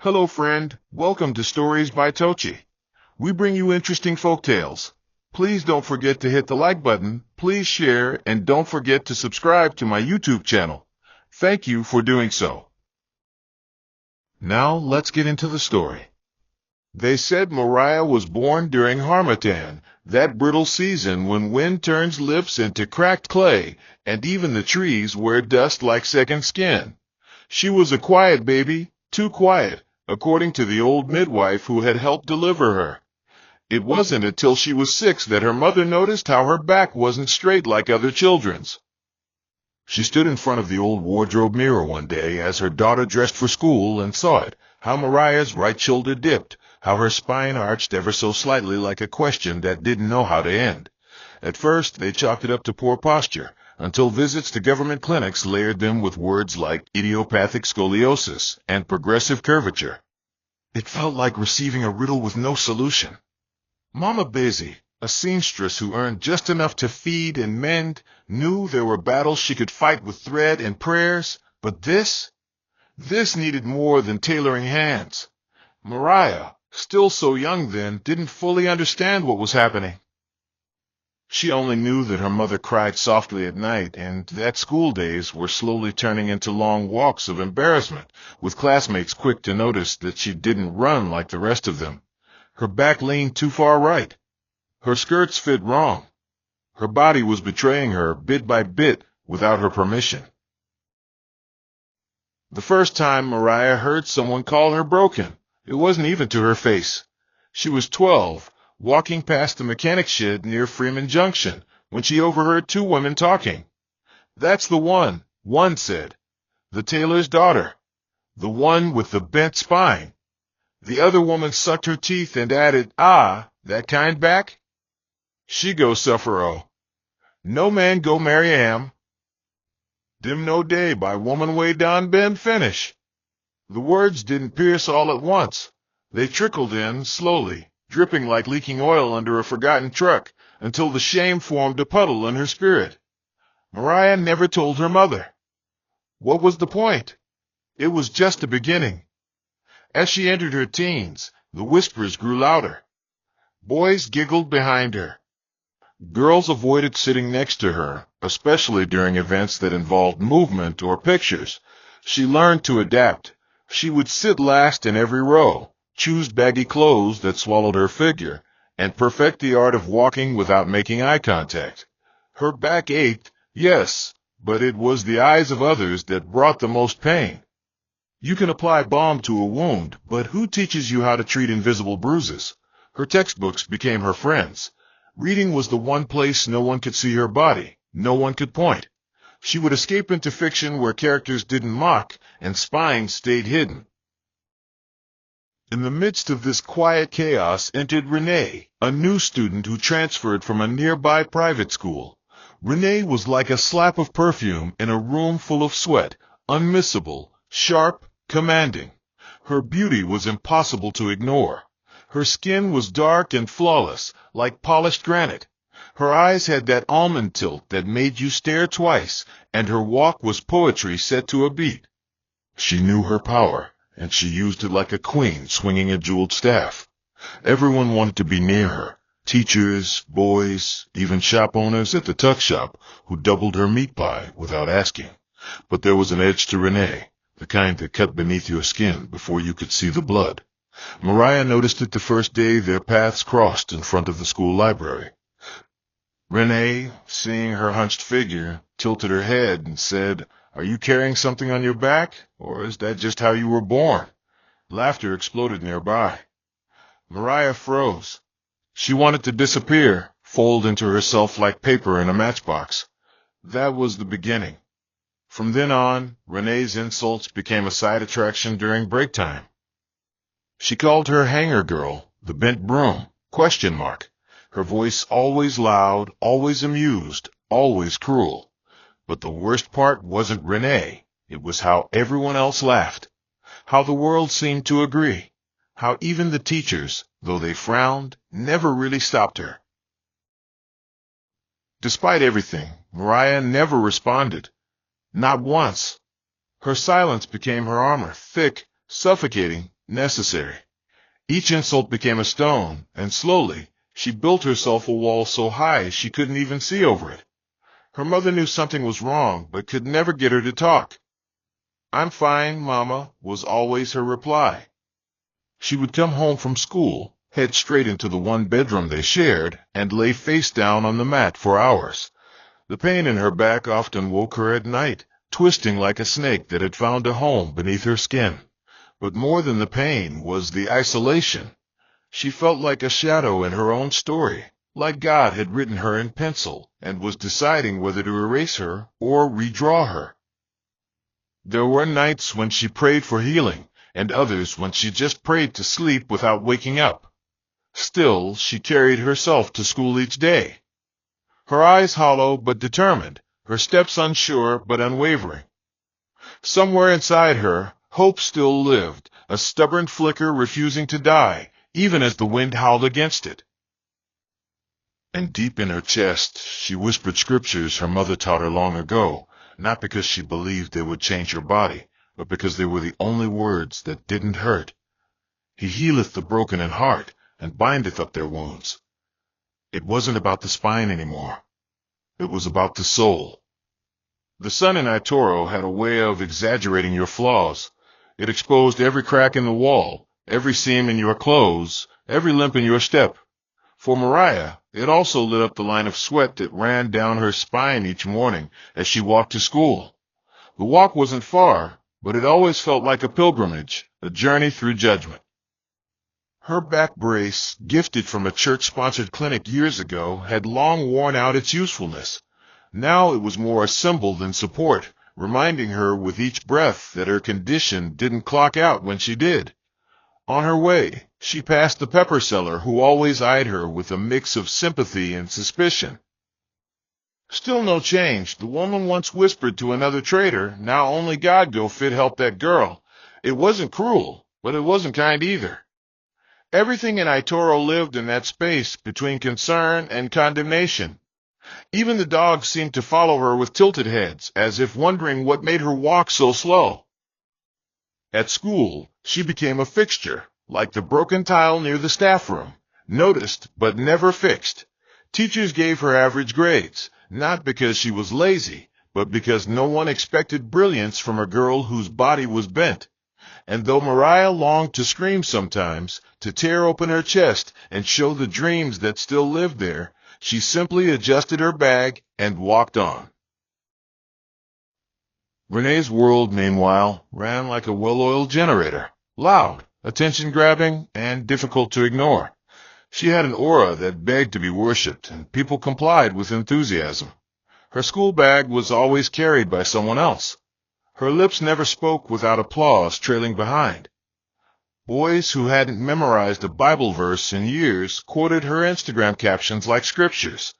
Hello friend, welcome to Stories by Tocci. We bring you interesting folk tales. Please don't forget to hit the like button, please share, and don't forget to subscribe to my YouTube channel. Thank you for doing so. Now let's get into the story. They said Mariah was born during Harmattan, that brittle season when wind turns lips into cracked clay, and even the trees wear dust like second skin. She was a quiet baby, too quiet, according to the old midwife who had helped deliver her. It wasn't until she was 6 that her mother noticed how her back wasn't straight like other children's. She stood in front of the old wardrobe mirror one day as her daughter dressed for school and saw it, how Mariah's right shoulder dipped, how her spine arched ever so slightly like a question that didn't know how to end. At first, they chalked it up to poor posture, until visits to government clinics layered them with words like idiopathic scoliosis and progressive curvature. It felt like receiving a riddle with no solution. Mama Busy, a seamstress who earned just enough to feed and mend, knew there were battles she could fight with thread and prayers, but this needed more than tailoring hands. Mariah, still so young then, didn't fully understand what was happening. She only knew that her mother cried softly at night, and that school days were slowly turning into long walks of embarrassment, with classmates quick to notice that she didn't run like the rest of them. Her back leaned too far right. Her skirts fit wrong. Her body was betraying her bit by bit without her permission. The first time Mariah heard someone call her broken, it wasn't even to her face. She was 12, walking past the mechanic shed near Freeman Junction, when she overheard 2 women talking. "That's the one said. "The tailor's daughter. The one with the bent spine." The other woman sucked her teeth and added, "Ah, that kind back? She go suffer oh. No man go marry am. Dim no day by woman way down Bend finish." The words didn't pierce all at once. They trickled in, slowly, dripping like leaking oil under a forgotten truck, until the shame formed a puddle in her spirit. Mariah never told her mother. What was the point? It was just a beginning. As she entered her teens, the whispers grew louder. Boys giggled behind her. Girls avoided sitting next to her, especially during events that involved movement or pictures. She learned to adapt. She would sit last in every row, choose baggy clothes that swallowed her figure, and perfect the art of walking without making eye contact. Her back ached, yes, but it was the eyes of others that brought the most pain. You can apply balm to a wound, but who teaches you how to treat invisible bruises? Her textbooks became her friends. Reading was the one place no one could see her body, no one could point. She would escape into fiction where characters didn't mock and spines stayed hidden. In the midst of this quiet chaos entered Renee, a new student who transferred from a nearby private school. Renee was like a slap of perfume in a room full of sweat, unmissable, sharp, commanding. Her beauty was impossible to ignore. Her skin was dark and flawless, like polished granite. Her eyes had that almond tilt that made you stare twice, and her walk was poetry set to a beat. She knew her power, and she used it like a queen swinging a jeweled staff. Everyone wanted to be near her. Teachers, boys, even shop owners at the tuck shop who doubled her meat pie without asking. But there was an edge to Renee, the kind that cut beneath your skin before you could see the blood. Mariah noticed it the first day their paths crossed in front of the school library. Renee, seeing her hunched figure, tilted her head and said, "Are you carrying something on your back, or is that just how you were born?" Laughter exploded nearby. Mariah froze. She wanted to disappear, fold into herself like paper in a matchbox. That was the beginning. From then on, Renee's insults became a side attraction during break time. She called her hanger girl, the bent broom, ? Her voice always loud, always amused, always cruel. But the worst part wasn't Renee. It was how everyone else laughed. How the world seemed to agree. How even the teachers, though they frowned, never really stopped her. Despite everything, Mariah never responded. Not once. Her silence became her armor, thick, suffocating, necessary. Each insult became a stone, and slowly, she built herself a wall so high she couldn't even see over it. Her mother knew something was wrong, but could never get her to talk. "I'm fine, Mama," was always her reply. She would come home from school, head straight into the one bedroom they shared, and lay face down on the mat for hours. The pain in her back often woke her at night, twisting like a snake that had found a home beneath her skin. But more than the pain was the isolation. She felt like a shadow in her own story, like God had written her in pencil and was deciding whether to erase her or redraw her. There were nights when she prayed for healing, and others when she just prayed to sleep without waking up. Still, she carried herself to school each day. Her eyes hollow but determined, her steps unsure but unwavering. Somewhere inside her, hope still lived, a stubborn flicker refusing to die, even as the wind howled against it. And deep in her chest, she whispered scriptures her mother taught her long ago, not because she believed they would change her body, but because they were the only words that didn't hurt. "He healeth the broken in heart, and bindeth up their wounds." It wasn't about the spine anymore. It was about the soul. The sun in Itoro had a way of exaggerating your flaws. It exposed every crack in the wall, every seam in your clothes, every limp in your step. For Mariah, it also lit up the line of sweat that ran down her spine each morning as she walked to school. The walk wasn't far, but it always felt like a pilgrimage, a journey through judgment. Her back brace, gifted from a church-sponsored clinic years ago, had long worn out its usefulness. Now it was more a symbol than support, reminding her with each breath that her condition didn't clock out when she did. On her way, she passed the pepper seller who always eyed her with a mix of sympathy and suspicion. "Still no change," the woman once whispered to another trader. "Now only God go fit help that girl." It wasn't cruel, but it wasn't kind either. Everything in Itoro lived in that space between concern and condemnation. Even the dogs seemed to follow her with tilted heads, as if wondering what made her walk so slow. At school, she became a fixture, like the broken tile near the staff room, noticed but never fixed. Teachers gave her average grades, not because she was lazy, but because no one expected brilliance from a girl whose body was bent. And though Mariah longed to scream sometimes, to tear open her chest and show the dreams that still lived there, she simply adjusted her bag and walked on. Renee's world, meanwhile, ran like a well-oiled generator, loud, attention-grabbing, and difficult to ignore. She had an aura that begged to be worshipped, and people complied with enthusiasm. Her school bag was always carried by someone else. Her lips never spoke without applause trailing behind. Boys who hadn't memorized a Bible verse in years quoted her Instagram captions like scriptures,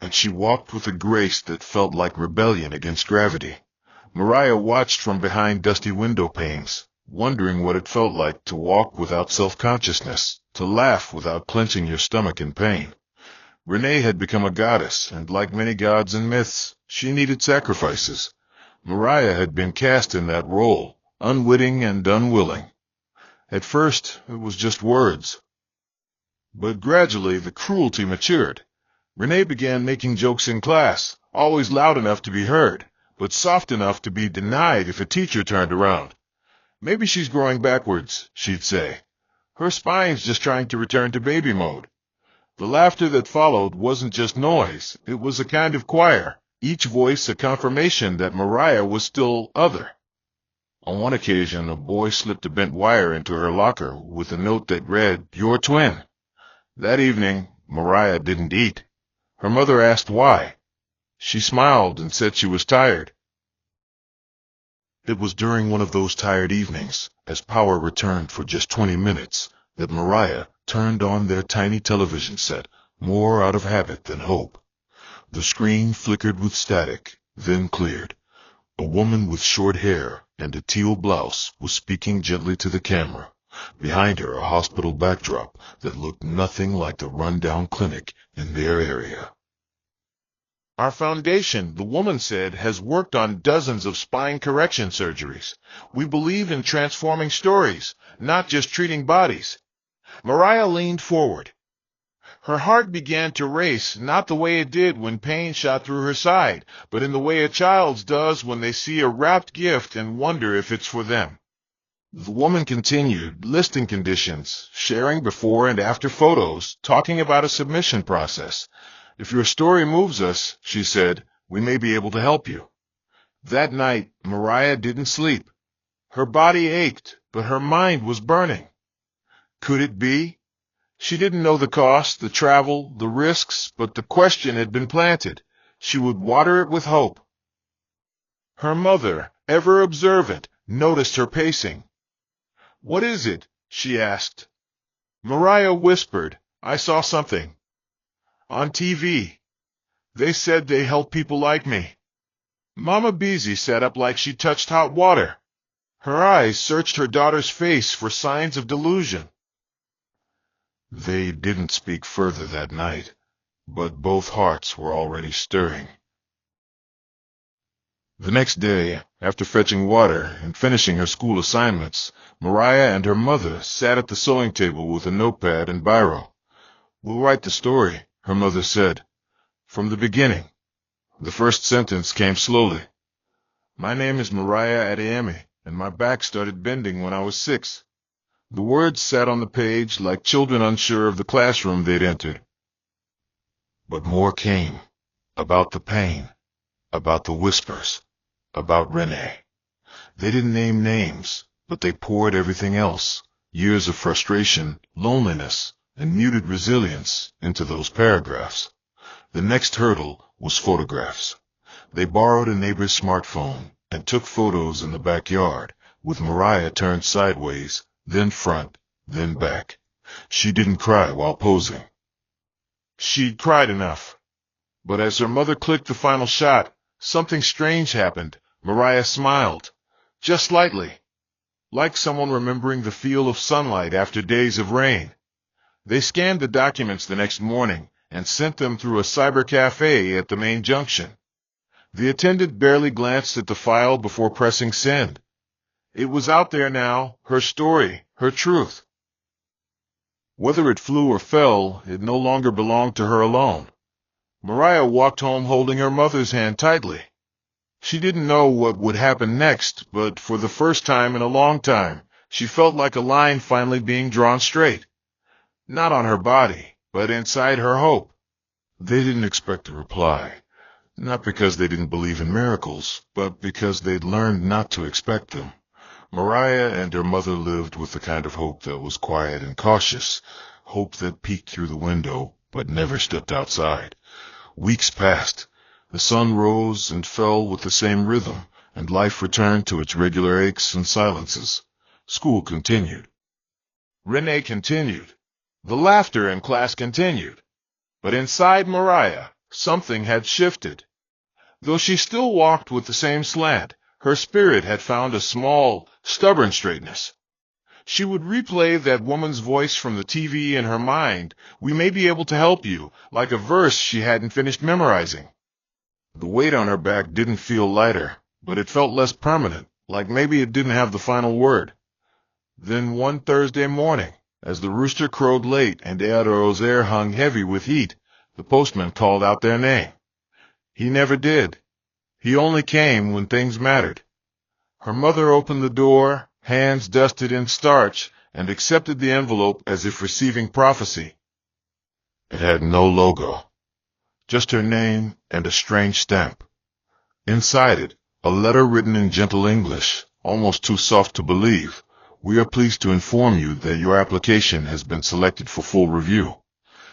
and she walked with a grace that felt like rebellion against gravity. Mariah watched from behind dusty window panes, wondering what it felt like to walk without self-consciousness, to laugh without clenching your stomach in pain. Renee had become a goddess, and like many gods and myths, she needed sacrifices. Mariah had been cast in that role, unwitting and unwilling. At first, it was just words. But gradually, the cruelty matured. Renee began making jokes in class, always loud enough to be heard, but soft enough to be denied if a teacher turned around. "Maybe she's growing backwards," she'd say. "Her spine's just trying to return to baby mode." The laughter that followed wasn't just noise. It was a kind of choir, each voice a confirmation that Mariah was still other. On one occasion, a boy slipped a bent wire into her locker with a note that read, "Your twin." That evening, Mariah didn't eat. Her mother asked why. She smiled and said she was tired. It was during one of those tired evenings, as power returned for just 20 minutes, that Mariah turned on their tiny television set, more out of habit than hope. The screen flickered with static, then cleared. A woman with short hair and a teal blouse was speaking gently to the camera. Behind her, a hospital backdrop that looked nothing like the run-down clinic in their area. Our foundation, the woman said, has worked on dozens of spine correction surgeries. We believe in transforming stories, not just treating bodies. Mariah leaned forward. Her heart began to race, not the way it did when pain shot through her side, but in the way a child's does when they see a wrapped gift and wonder if it's for them. The woman continued, listing conditions, sharing before and after photos, talking about a submission process. If your story moves us, she said, we may be able to help you. That night, Mariah didn't sleep. Her body ached, but her mind was burning. Could it be? She didn't know the cost, the travel, the risks, but the question had been planted. She would water it with hope. Her mother, ever observant, noticed her pacing. What is it? She asked. Mariah whispered, I saw something. On TV. They said they help people like me. Mama Beezy sat up like she touched hot water. Her eyes searched her daughter's face for signs of delusion. They didn't speak further that night, but both hearts were already stirring. The next day, after fetching water and finishing her school assignments, Mariah and her mother sat at the sewing table with a notepad and biro. We'll write the story, her mother said. From the beginning. The first sentence came slowly. My name is Mariah Adeyemi, and my back started bending when I was 6. The words sat on the page like children unsure of the classroom they'd entered. But more came. About the pain. About the whispers. About Renee. They didn't name names, but they poured everything else. Years of frustration, loneliness, and muted resilience into those paragraphs. The next hurdle was photographs. They borrowed a neighbor's smartphone and took photos in the backyard, with Mariah turned sideways, then front, then back. She didn't cry while posing. She'd cried enough. But as her mother clicked the final shot, something strange happened. Mariah smiled, just lightly, like someone remembering the feel of sunlight after days of rain. They scanned the documents the next morning and sent them through a cyber cafe at the main junction. The attendant barely glanced at the file before pressing send. It was out there now, her story, her truth. Whether it flew or fell, it no longer belonged to her alone. Mariah walked home holding her mother's hand tightly. She didn't know what would happen next, but for the first time in a long time, she felt like a line finally being drawn straight. Not on her body, but inside her hope. They didn't expect a reply, not because they didn't believe in miracles, but because they'd learned not to expect them. Mariah and her mother lived with the kind of hope that was quiet and cautious, hope that peeked through the window but never stepped outside. Weeks passed. The sun rose and fell with the same rhythm, and life returned to its regular aches and silences. School continued. Renee continued. The laughter in class continued. But inside Mariah, something had shifted. Though she still walked with the same slant, her spirit had found a small, stubborn straightness. She would replay that woman's voice from the TV in her mind, we may be able to help you, like a verse she hadn't finished memorizing. The weight on her back didn't feel lighter, but it felt less permanent, like maybe it didn't have the final word. Then one Thursday morning, as the rooster crowed late and Eado's air hung heavy with heat, the postman called out their name. He never did. He only came when things mattered. Her mother opened the door, hands dusted in starch, and accepted the envelope as if receiving prophecy. It had no logo. Just her name and a strange stamp. Inside it, a letter written in gentle English, almost too soft to believe. We are pleased to inform you that your application has been selected for full review.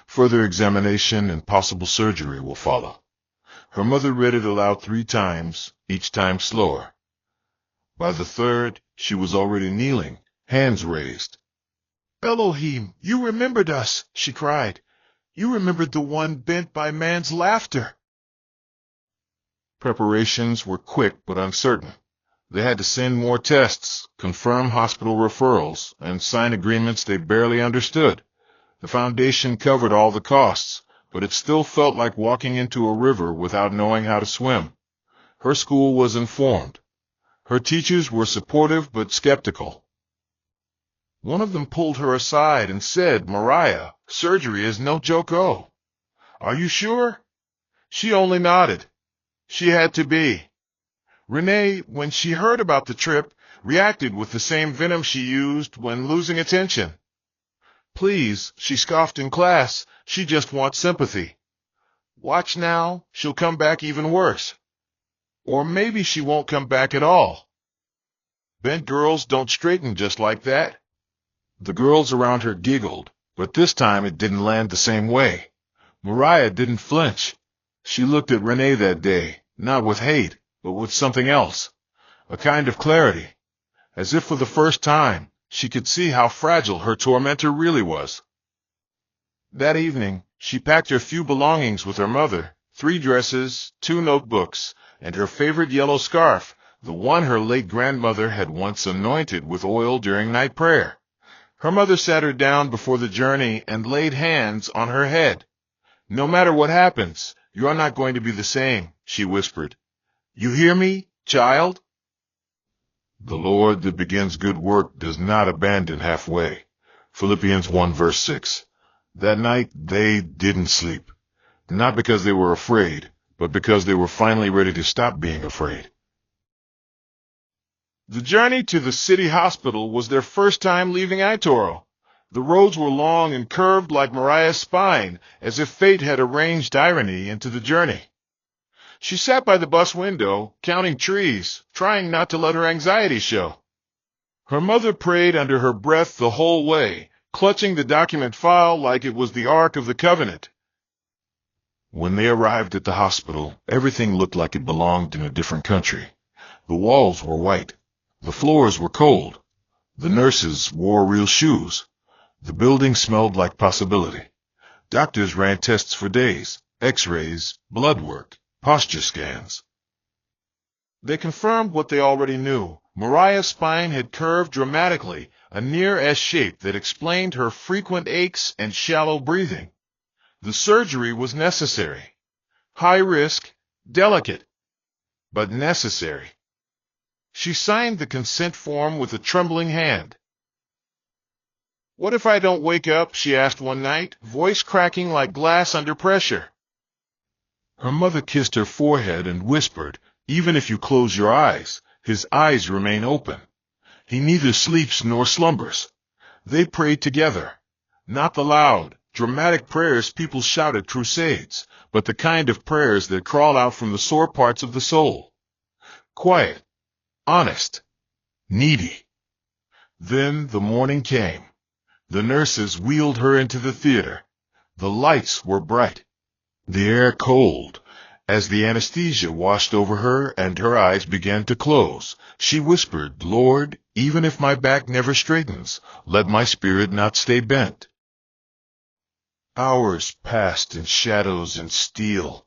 Further examination and possible surgery will follow. Her mother read it aloud 3 times, each time slower. By the third, she was already kneeling, hands raised. Elohim, you remembered us, she cried. You remembered the one bent by man's laughter. Preparations were quick but uncertain. They had to send more tests, confirm hospital referrals, and sign agreements they barely understood. The foundation covered all the costs, but it still felt like walking into a river without knowing how to swim. Her school was informed. Her teachers were supportive but skeptical. One of them pulled her aside and said, "Mariah, surgery is no joke. Oh, are you sure?" She only nodded. She had to be. Renee, when she heard about the trip, reacted with the same venom she used when losing attention. "Please," she scoffed in class, "she just wants sympathy. Watch now, she'll come back even worse. Or maybe she won't come back at all." Bent girls don't straighten just like that. The girls around her giggled, but this time it didn't land the same way. Mariah didn't flinch. She looked at Renee that day, not with hate, but with something else, a kind of clarity, as if for the first time she could see how fragile her tormentor really was. That evening, she packed her few belongings with her mother, 3 dresses, 2 notebooks, and her favorite yellow scarf, the one her late grandmother had once anointed with oil during night prayer. Her mother sat her down before the journey and laid hands on her head. "No matter what happens, you are not going to be the same," she whispered. "You hear me, child?" The Lord that begins good work does not abandon halfway. Philippians 1 verse 6. That night they didn't sleep. Not because they were afraid, but because they were finally ready to stop being afraid. The journey to the city hospital was their first time leaving Itoro. The roads were long and curved like Mariah's spine, as if fate had arranged irony into the journey. She sat by the bus window, counting trees, trying not to let her anxiety show. Her mother prayed under her breath the whole way, clutching the document file like it was the Ark of the Covenant. When they arrived at the hospital, everything looked like it belonged in a different country. The walls were white. The floors were cold. The nurses wore real shoes. The building smelled like possibility. Doctors ran tests for days, x-rays, blood work, posture scans. They confirmed what they already knew. Mariah's spine had curved dramatically, a near S shape that explained her frequent aches and shallow breathing. The surgery was necessary. High risk, delicate, but necessary. She signed the consent form with a trembling hand. "What if I don't wake up?" she asked one night, voice cracking like glass under pressure. Her mother kissed her forehead and whispered, "Even if you close your eyes, his eyes remain open. He neither sleeps nor slumbers." They prayed together. Not the loud, dramatic prayers people shout at crusades, but the kind of prayers that crawl out from the sore parts of the soul. Quiet, honest, needy. Then the morning came. The nurses wheeled her into the theater. The lights were bright, the air cold. As the anesthesia washed over her and her eyes began to close, she whispered, "Lord, even if my back never straightens, let my spirit not stay bent." Hours passed in shadows and steel.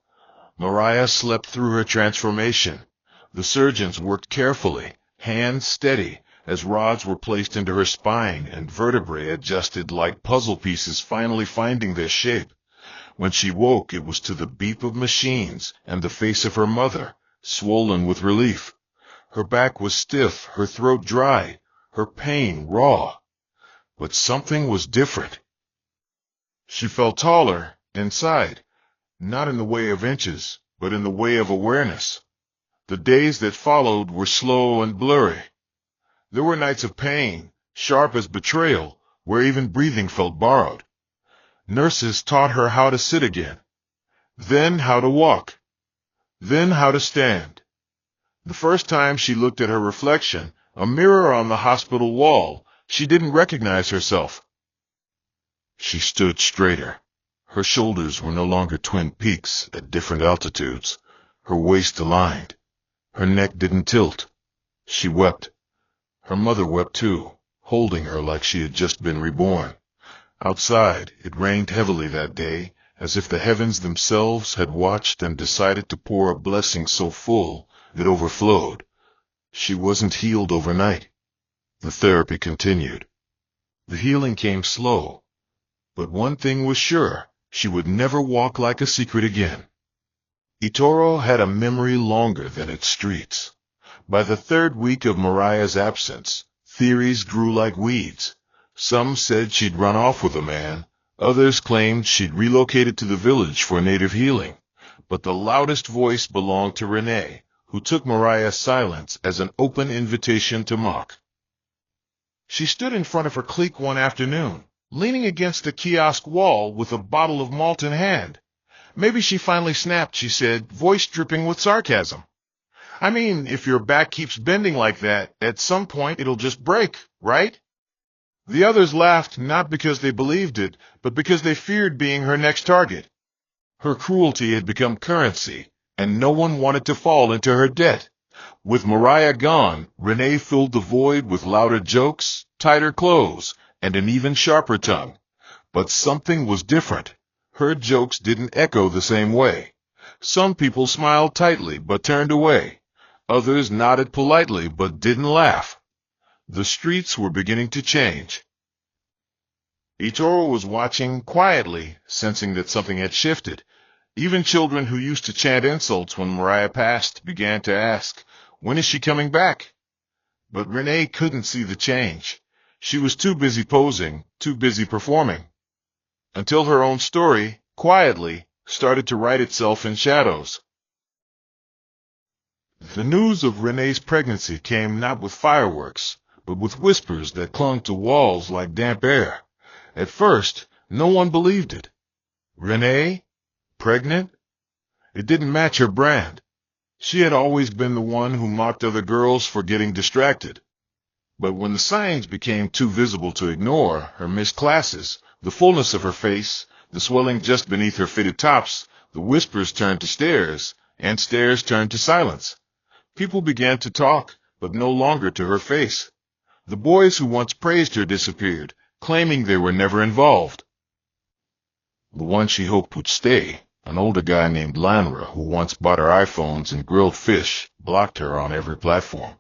Mariah slept through her transformation. The surgeons worked carefully, hands steady, as rods were placed into her spine and vertebrae adjusted like puzzle pieces finally finding their shape. When she woke, it was to the beep of machines and the face of her mother, swollen with relief. Her back was stiff, her throat dry, her pain raw. But something was different. She felt taller, inside, not in the way of inches, but in the way of awareness. The days that followed were slow and blurry. There were nights of pain, sharp as betrayal, where even breathing felt borrowed. Nurses taught her how to sit again, then how to walk, then how to stand. The first time she looked at her reflection, a mirror on the hospital wall, she didn't recognize herself. She stood straighter. Her shoulders were no longer twin peaks at different altitudes. Her waist aligned. Her neck didn't tilt. She wept. Her mother wept too, holding her like she had just been reborn. Outside, it rained heavily that day, as if the heavens themselves had watched and decided to pour a blessing so full it overflowed. She wasn't healed overnight. The therapy continued. The healing came slow, but one thing was sure, She would never walk like a secret again. Ettore had a memory longer than its streets. By the third week of Mariah's absence, theories grew like weeds. Some said she'd run off with a man. Others claimed she'd relocated to the village for native healing. But the loudest voice belonged to Renee, who took Mariah's silence as an open invitation to mock. She stood in front of her clique one afternoon, leaning against the kiosk wall with a bottle of malt in hand. Maybe she finally snapped, she said, voice dripping with sarcasm. I mean, if your back keeps bending like that, at some point it'll just break, right? The others laughed, not because they believed it, but because they feared being her next target. Her cruelty had become currency, and no one wanted to fall into her debt. With Mariah gone, Renee filled the void with louder jokes, tighter clothes, and an even sharper tongue. But something was different. Her jokes didn't echo the same way. Some people smiled tightly but turned away. Others nodded politely but didn't laugh. The streets were beginning to change. Ettore was watching quietly, sensing that something had shifted. Even children who used to chant insults when Mariah passed began to ask, when is she coming back? But Renee couldn't see the change. She was too busy posing, too busy performing. Until her own story, quietly, started to write itself in shadows. The news of Renee's pregnancy came not with fireworks, but with whispers that clung to walls like damp air. At first, no one believed it. Renee? Pregnant? It didn't match her brand. She had always been the one who mocked other girls for getting distracted. But when the signs became too visible to ignore, her missed classes, the fullness of her face, the swelling just beneath her fitted tops, the whispers turned to stares, and stares turned to silence. People began to talk, but no longer to her face. The boys who once praised her disappeared, claiming they were never involved. The one she hoped would stay, an older guy named Lanra, who once bought her iPhones and grilled fish, blocked her on every platform.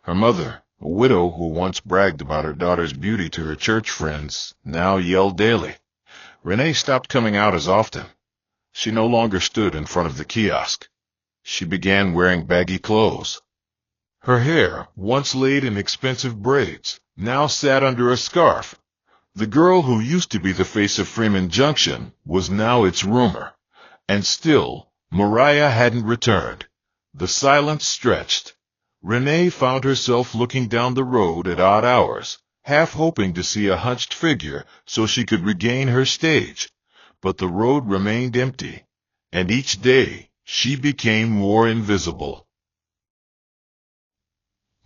Her mother, a widow who once bragged about her daughter's beauty to her church friends, now yelled daily. Renee stopped coming out as often. She no longer stood in front of the kiosk. She began wearing baggy clothes. Her hair, once laid in expensive braids, now sat under a scarf. The girl who used to be the face of Freeman Junction was now its rumor. And still, Mariah hadn't returned. The silence stretched. Renee found herself looking down the road at odd hours, half hoping to see a hunched figure so she could regain her stage. But the road remained empty, and each day she became more invisible.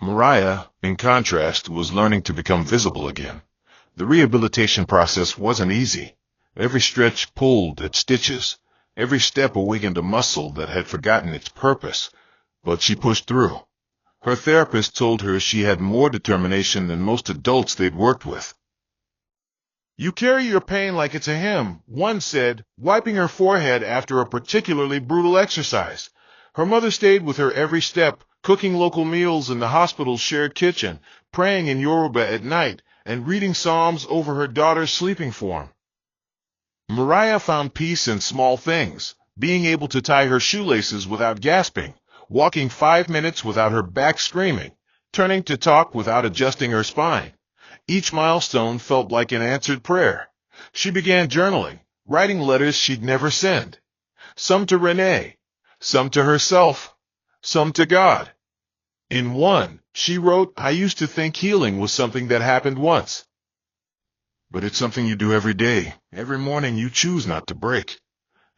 Mariah, in contrast, was learning to become visible again. The rehabilitation process wasn't easy. Every stretch pulled at stitches. Every step awakened a muscle that had forgotten its purpose. But she pushed through. Her therapist told her she had more determination than most adults they'd worked with. You carry your pain like it's a hymn, one said, wiping her forehead after a particularly brutal exercise. Her mother stayed with her every step, cooking local meals in the hospital's shared kitchen, praying in Yoruba at night, and reading psalms over her daughter's sleeping form. Mariah found peace in small things, being able to tie her shoelaces without gasping, walking 5 minutes without her back screaming, turning to talk without adjusting her spine. Each milestone felt like an answered prayer. She began journaling, writing letters she'd never send. Some to Renee, some to herself, some to God. In one, she wrote, I used to think healing was something that happened once. But it's something you do every day. Every morning you choose not to break.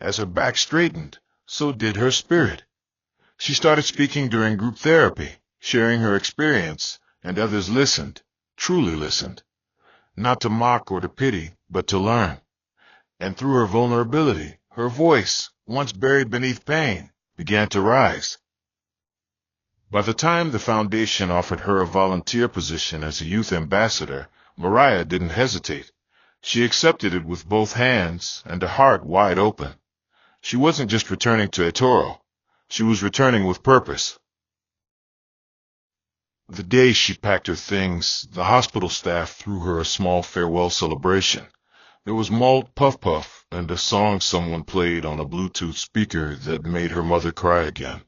As her back straightened, so did her spirit. She started speaking during group therapy, sharing her experience, and others listened, truly listened. Not to mock or to pity, but to learn. And through her vulnerability, her voice, once buried beneath pain, began to rise. By the time the foundation offered her a volunteer position as a youth ambassador, Mariah didn't hesitate. She accepted it with both hands and a heart wide open. She wasn't just returning to Ettore. She was returning with purpose. The day she packed her things, the hospital staff threw her a small farewell celebration. There was malt puff puff and a song someone played on a Bluetooth speaker that made her mother cry again.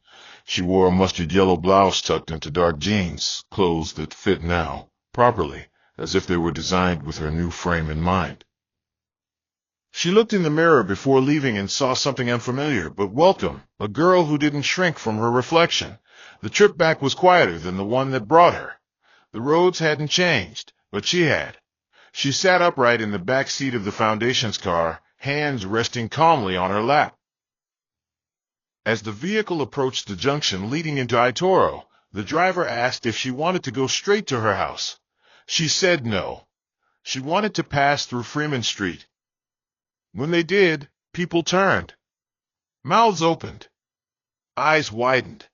She wore a mustard yellow blouse tucked into dark jeans, clothes that fit now, properly, as if they were designed with her new frame in mind. She looked in the mirror before leaving and saw something unfamiliar but welcome, a girl who didn't shrink from her reflection. The trip back was quieter than the one that brought her. The roads hadn't changed, but she had. She sat upright in the back seat of the Foundation's car, hands resting calmly on her lap. As the vehicle approached the junction leading into Itoro, the driver asked if she wanted to go straight to her house. She said no. She wanted to pass through Freeman Street. When they did, people turned. Mouths opened. Eyes widened.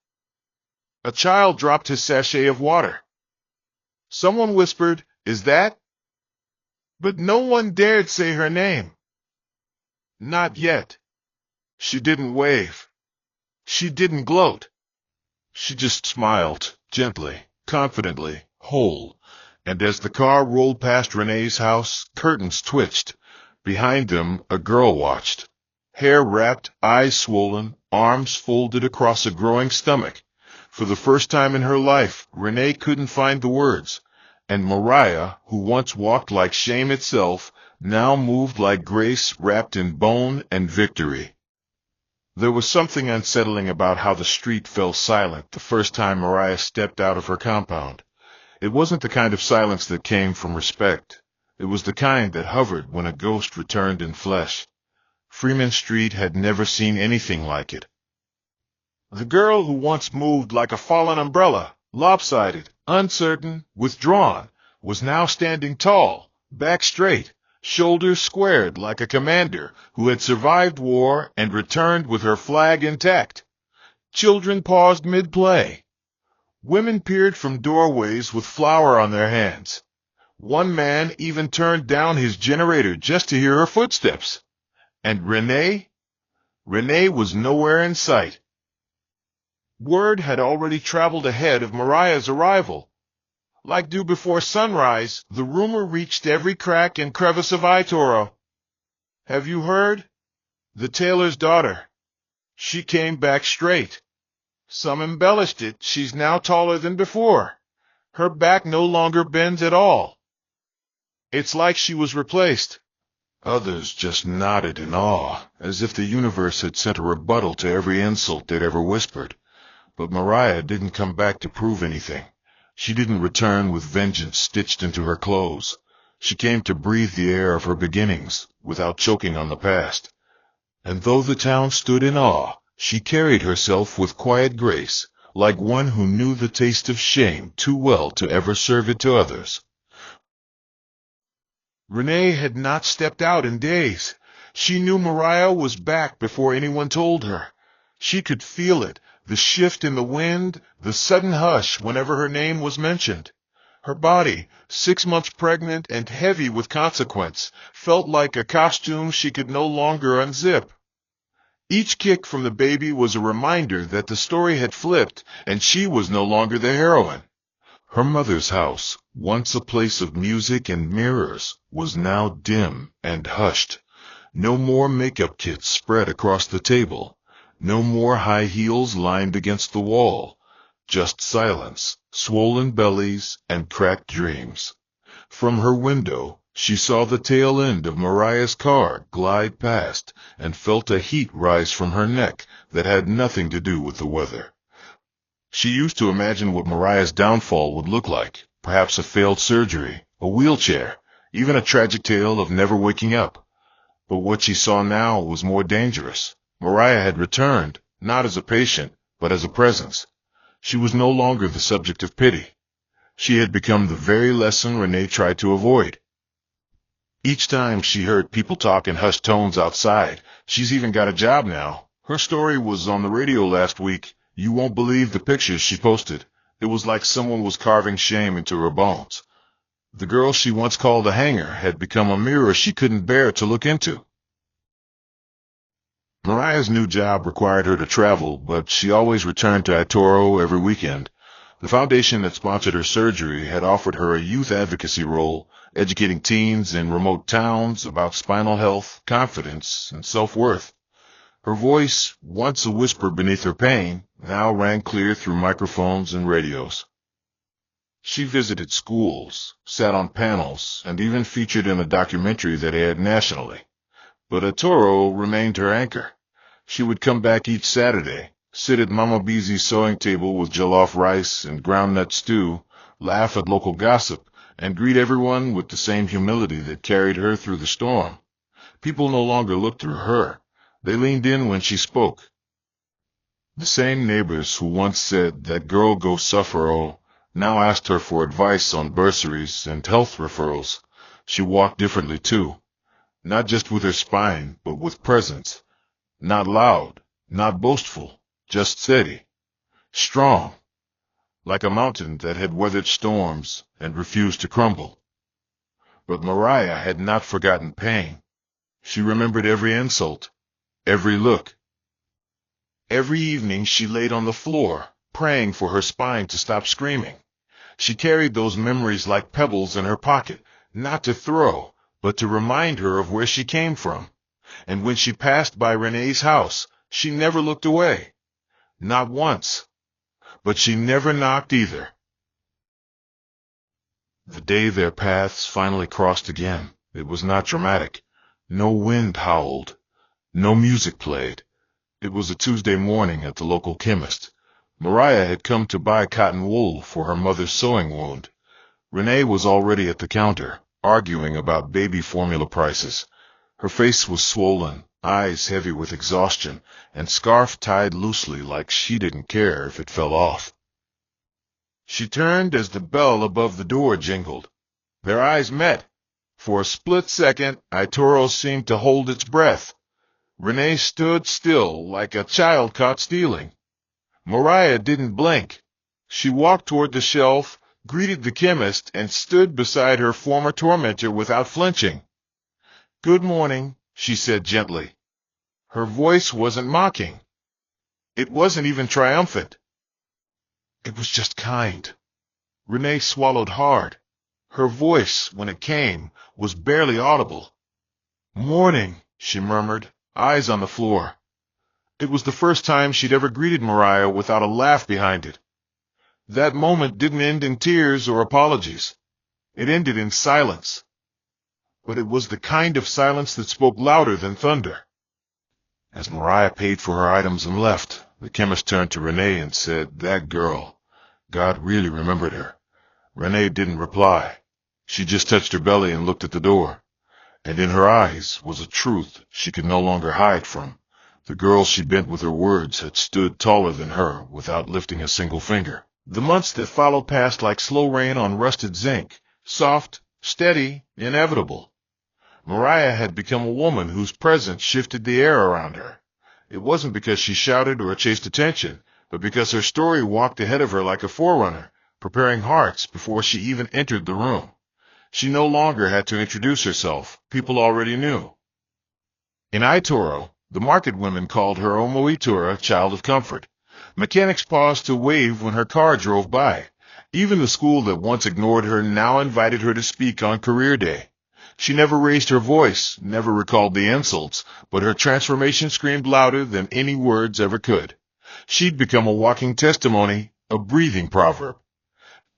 A child dropped his sachet of water. Someone whispered, "Is that?" But no one dared say her name. Not yet. She didn't wave. She didn't gloat. She just smiled, gently, confidently, whole. And as the car rolled past Renee's house, curtains twitched. Behind them, a girl watched. Hair wrapped, eyes swollen, arms folded across a growing stomach. For the first time in her life, Renee couldn't find the words. And Mariah, who once walked like shame itself, now moved like grace wrapped in bone and victory. There was something unsettling about how the street fell silent the first time Mariah stepped out of her compound. It wasn't the kind of silence that came from respect. It was the kind that hovered when a ghost returned in flesh. Freeman Street had never seen anything like it. The girl who once moved like a fallen umbrella, lopsided, uncertain, withdrawn, was now standing tall, back straight, shoulders squared like a commander who had survived war and returned with her flag intact. Children paused mid-play. Women peered from doorways with flour on their hands. One man even turned down his generator just to hear her footsteps. And Renee? Renee was nowhere in sight. Word had already traveled ahead of Mariah's arrival. Like dew before sunrise, the rumor reached every crack and crevice of Itoro. "Have you heard? The tailor's daughter. She came back straight. Some embellished it. She's now taller than before. Her back no longer bends at all. It's like she was replaced." Others just nodded in awe, as if the universe had sent a rebuttal to every insult they'd ever whispered. But Mariah didn't come back to prove anything. She didn't return with vengeance stitched into her clothes. She came to breathe the air of her beginnings, without choking on the past. And though the town stood in awe, she carried herself with quiet grace, like one who knew the taste of shame too well to ever serve it to others. Renee had not stepped out in days. She knew Mariah was back before anyone told her. She could feel it, the shift in the wind, the sudden hush whenever her name was mentioned. Her body, 6 months pregnant and heavy with consequence, felt like a costume she could no longer unzip. Each kick from the baby was a reminder that the story had flipped and she was no longer the heroine. Her mother's house, once a place of music and mirrors, was now dim and hushed. No more makeup kits spread across the table. No more high heels lined against the wall. Just silence, swollen bellies, and cracked dreams. From her window, she saw the tail end of Mariah's car glide past and felt a heat rise from her neck that had nothing to do with the weather. She used to imagine what Mariah's downfall would look like, perhaps a failed surgery, a wheelchair, even a tragic tale of never waking up. But what she saw now was more dangerous. Mariah had returned, not as a patient, but as a presence. She was no longer the subject of pity. She had become the very lesson Renee tried to avoid. Each time she heard people talk in hushed tones outside, "She's even got a job now. Her story was on the radio last week. You won't believe the pictures she posted." It was like someone was carving shame into her bones. The girl she once called a hanger had become a mirror she couldn't bear to look into. Mariah's new job required her to travel, but she always returned to Itoro every weekend. The foundation that sponsored her surgery had offered her a youth advocacy role, educating teens in remote towns about spinal health, confidence, and self-worth. Her voice, once a whisper beneath her pain, now rang clear through microphones and radios. She visited schools, sat on panels, and even featured in a documentary that aired nationally. But Arturo remained her anchor. She would come back each Saturday, sit at Mama Beezy's sewing table with jollof rice and groundnut stew, laugh at local gossip, and greet everyone with the same humility that carried her through the storm. People no longer looked through her. They leaned in when she spoke. The same neighbors who once said, "That girl go suffer, oh," now asked her for advice on bursaries and health referrals. She walked differently too, not just with her spine, but with presence. Not loud, not boastful, just steady, strong, like a mountain that had weathered storms and refused to crumble. But Mariah had not forgotten pain. She remembered every insult, every look. Every evening she laid on the floor, praying for her spine to stop screaming. She carried those memories like pebbles in her pocket, not to throw, but to remind her of where she came from. And when she passed by Renee's house, she never looked away. Not once. But she never knocked either. The day their paths finally crossed again, it was not dramatic. No wind howled. No music played. It was a Tuesday morning at the local chemist. Mariah had come to buy cotton wool for her mother's sewing wound. Renee was already at the counter, arguing about baby formula prices. Her face was swollen, eyes heavy with exhaustion, and scarf tied loosely like she didn't care if it fell off. She turned as the bell above the door jingled. Their eyes met. For a split second, Arturo seemed to hold its breath. Renee stood still like a child caught stealing. Mariah didn't blink. She walked toward the shelf, greeted the chemist, and stood beside her former tormentor without flinching. "Good morning," she said gently. Her voice wasn't mocking. It wasn't even triumphant. It was just kind. Renee swallowed hard. Her voice, when it came, was barely audible. "Morning," she murmured, eyes on the floor. It was the first time she'd ever greeted Mariah without a laugh behind it. That moment didn't end in tears or apologies. It ended in silence. But it was the kind of silence that spoke louder than thunder. As Mariah paid for her items and left, the chemist turned to Renee and said, "That girl. God really remembered her." Renee didn't reply. She just touched her belly and looked at the door. And in her eyes was a truth she could no longer hide from. The girl she bent with her words had stood taller than her without lifting a single finger. The months that followed passed like slow rain on rusted zinc, soft, steady, inevitable. Mariah had become a woman whose presence shifted the air around her. It wasn't because she shouted or chased attention, but because her story walked ahead of her like a forerunner, preparing hearts before she even entered the room. She no longer had to introduce herself. People already knew. In Itoro, the market women called her Omoitura, child of comfort. Mechanics paused to wave when her car drove by. Even the school that once ignored her now invited her to speak on career day. She never raised her voice, never recalled the insults, but her transformation screamed louder than any words ever could. She'd become a walking testimony, a breathing proverb.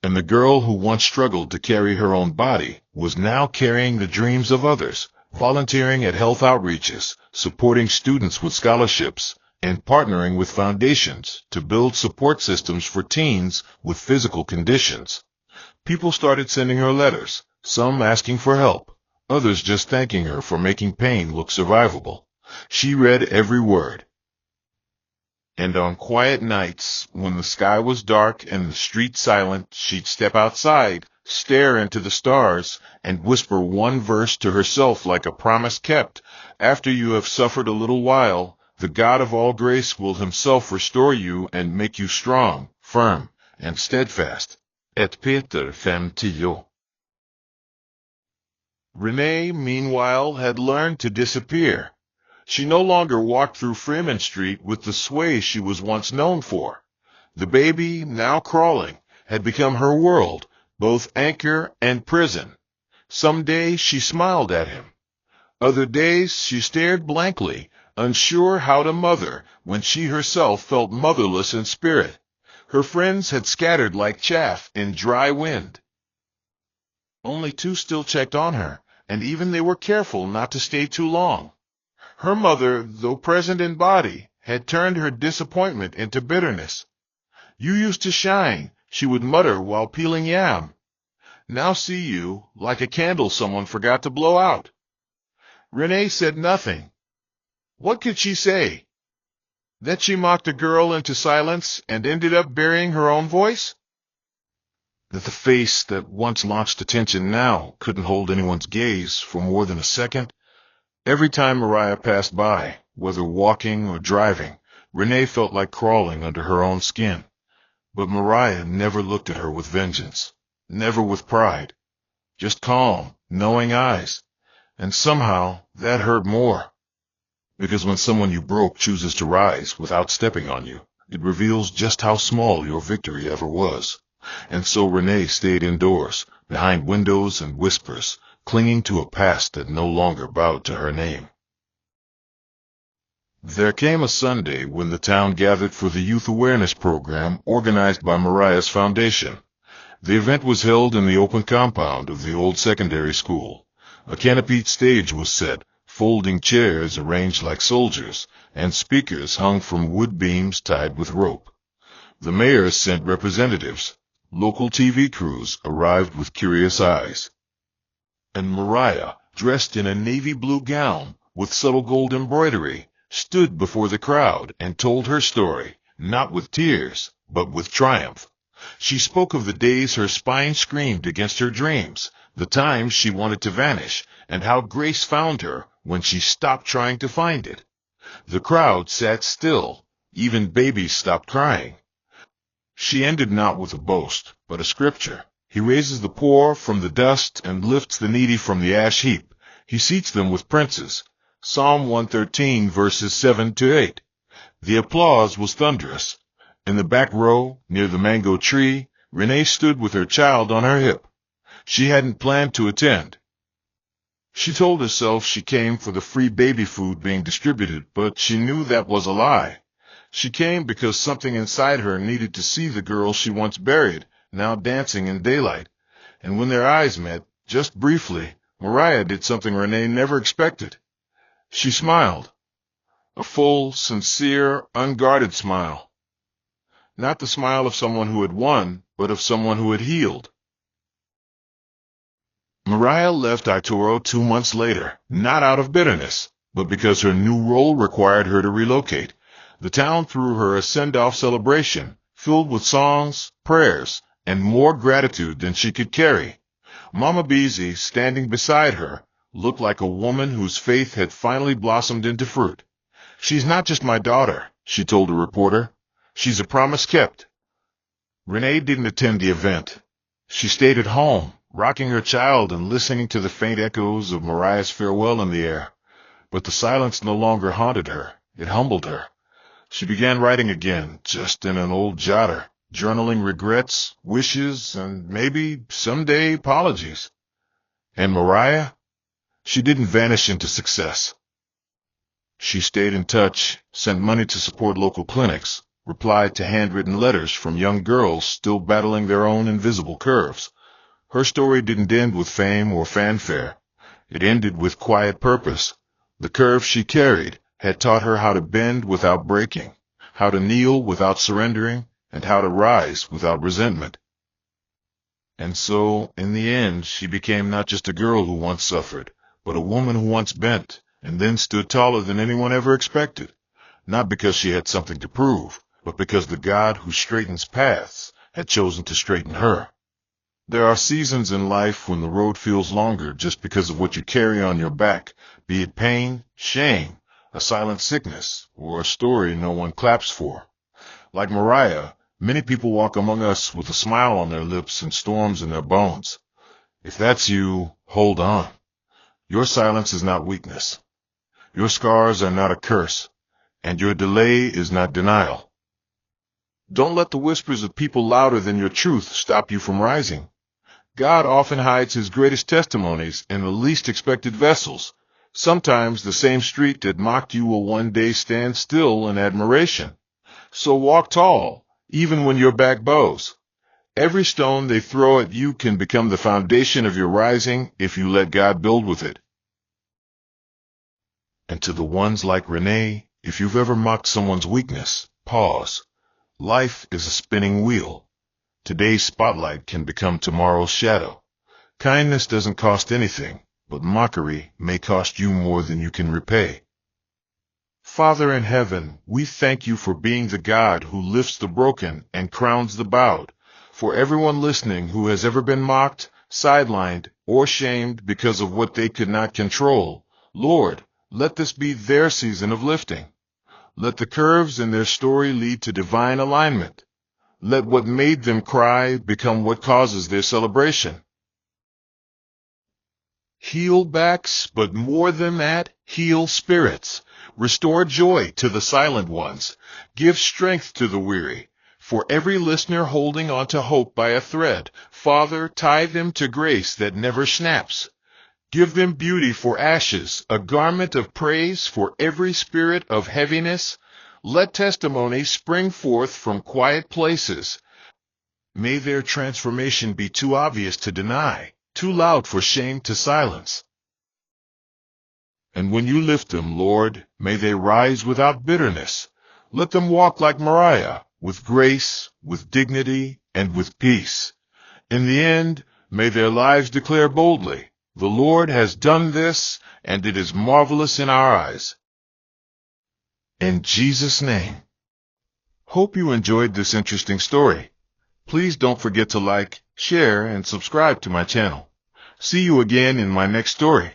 And the girl who once struggled to carry her own body was now carrying the dreams of others, volunteering at health outreaches, supporting students with scholarships, and partnering with foundations to build support systems for teens with physical conditions. People started sending her letters, some asking for help, others just thanking her for making pain look survivable. She read every word. And on quiet nights, when the sky was dark and the street silent, she'd step outside, stare into the stars, and whisper one verse to herself like a promise kept. After you have suffered a little while, the God of all grace will himself restore you and make you strong, firm, and steadfast. Et Peter 5:10. Renee, meanwhile, had learned to disappear. She no longer walked through Freeman Street with the sway she was once known for. The baby, now crawling, had become her world, both anchor and prison. Some days she smiled at him. Other days she stared blankly, unsure how to mother when she herself felt motherless in spirit. Her friends had scattered like chaff in dry wind. Only two still checked on her, and even they were careful not to stay too long. Her mother, though present in body, had turned her disappointment into bitterness. "You used to shine," she would mutter while peeling yam. "Now see you, like a candle someone forgot to blow out." Renee said nothing. What could she say? That she mocked a girl into silence and ended up burying her own voice? That the face that once launched attention now couldn't hold anyone's gaze for more than a second? Every time Mariah passed by, whether walking or driving, Renee felt like crawling under her own skin. But Mariah never looked at her with vengeance, never with pride, just calm, knowing eyes. And somehow that hurt more. Because when someone you broke chooses to rise without stepping on you, it reveals just how small your victory ever was. And so Renee stayed indoors, behind windows and whispers, clinging to a past that no longer bowed to her name. There came a Sunday when the town gathered for the youth awareness program organized by Mariah's foundation. The event was held in the open compound of the old secondary school. A canopied stage was set, folding chairs arranged like soldiers, and speakers hung from wood beams tied with rope. The mayor sent representatives. Local TV crews arrived with curious eyes. And Mariah, dressed in a navy blue gown with subtle gold embroidery, stood before the crowd and told her story, not with tears, but with triumph. She spoke of the days her spine screamed against her dreams, the times she wanted to vanish, and how grace found her when she stopped trying to find it. The crowd sat still. Even babies stopped crying. She ended not with a boast, but a scripture. He raises the poor from the dust and lifts the needy from the ash heap. He seats them with princes. Psalm 113, verses 7 to 8. The applause was thunderous. In the back row, near the mango tree, Renee stood with her child on her hip. She hadn't planned to attend. She told herself she came for the free baby food being distributed, but she knew that was a lie. She came because something inside her needed to see the girl she once buried, now dancing in daylight. And when their eyes met, just briefly, Mariah did something Renee never expected. She smiled. A full, sincere, unguarded smile. Not the smile of someone who had won, but of someone who had healed. Mariah left Itoro 2 months later, not out of bitterness, but because her new role required her to relocate. The town threw her a send-off celebration, filled with songs, prayers, and more gratitude than she could carry. Mama Beezy, standing beside her, looked like a woman whose faith had finally blossomed into fruit. "She's not just my daughter," she told a reporter. "She's a promise kept." Renee didn't attend the event. She stayed at home, rocking her child and listening to the faint echoes of Mariah's farewell in the air. But the silence no longer haunted her. It humbled her. She began writing again, just in an old jotter, journaling regrets, wishes, and maybe, someday, apologies. And Mariah? She didn't vanish into success. She stayed in touch, sent money to support local clinics, replied to handwritten letters from young girls still battling their own invisible curves. Her story didn't end with fame or fanfare. It ended with quiet purpose. The curve she carried had taught her how to bend without breaking, how to kneel without surrendering, and how to rise without resentment. And so, in the end, she became not just a girl who once suffered, but a woman who once bent, and then stood taller than anyone ever expected. Not because she had something to prove, but because the God who straightens paths had chosen to straighten her. There are seasons in life when the road feels longer just because of what you carry on your back, be it pain, shame, a silent sickness, or a story no one claps for. Like Mariah, many people walk among us with a smile on their lips and storms in their bones. If that's you, hold on. Your silence is not weakness. Your scars are not a curse, and your delay is not denial. Don't let the whispers of people louder than your truth stop you from rising. God often hides his greatest testimonies in the least expected vessels. Sometimes the same street that mocked you will one day stand still in admiration. So walk tall, even when your back bows. Every stone they throw at you can become the foundation of your rising if you let God build with it. And to the ones like Renee, if you've ever mocked someone's weakness, pause. Life is a spinning wheel. Today's spotlight can become tomorrow's shadow. Kindness doesn't cost anything, but mockery may cost you more than you can repay. Father in heaven, we thank you for being the God who lifts the broken and crowns the bowed. For everyone listening who has ever been mocked, sidelined, or shamed because of what they could not control, Lord, let this be their season of lifting. Let the curves in their story lead to divine alignment. Let what made them cry become what causes their celebration. Heal backs, but more than that, heal spirits. Restore joy to the silent ones. Give strength to the weary. For every listener holding on to hope by a thread, Father, tie them to grace that never snaps. Give them beauty for ashes, a garment of praise for every spirit of heaviness. Let testimony spring forth from quiet places. May their transformation be too obvious to deny, too loud for shame to silence. And when you lift them, Lord, may they rise without bitterness. Let them walk like Mariah, with grace, with dignity, and with peace. In the end, may their lives declare boldly, the Lord has done this, and it is marvelous in our eyes. In Jesus' name. Hope you enjoyed this interesting story. Please don't forget to like, share, and subscribe to my channel. See you again in my next story.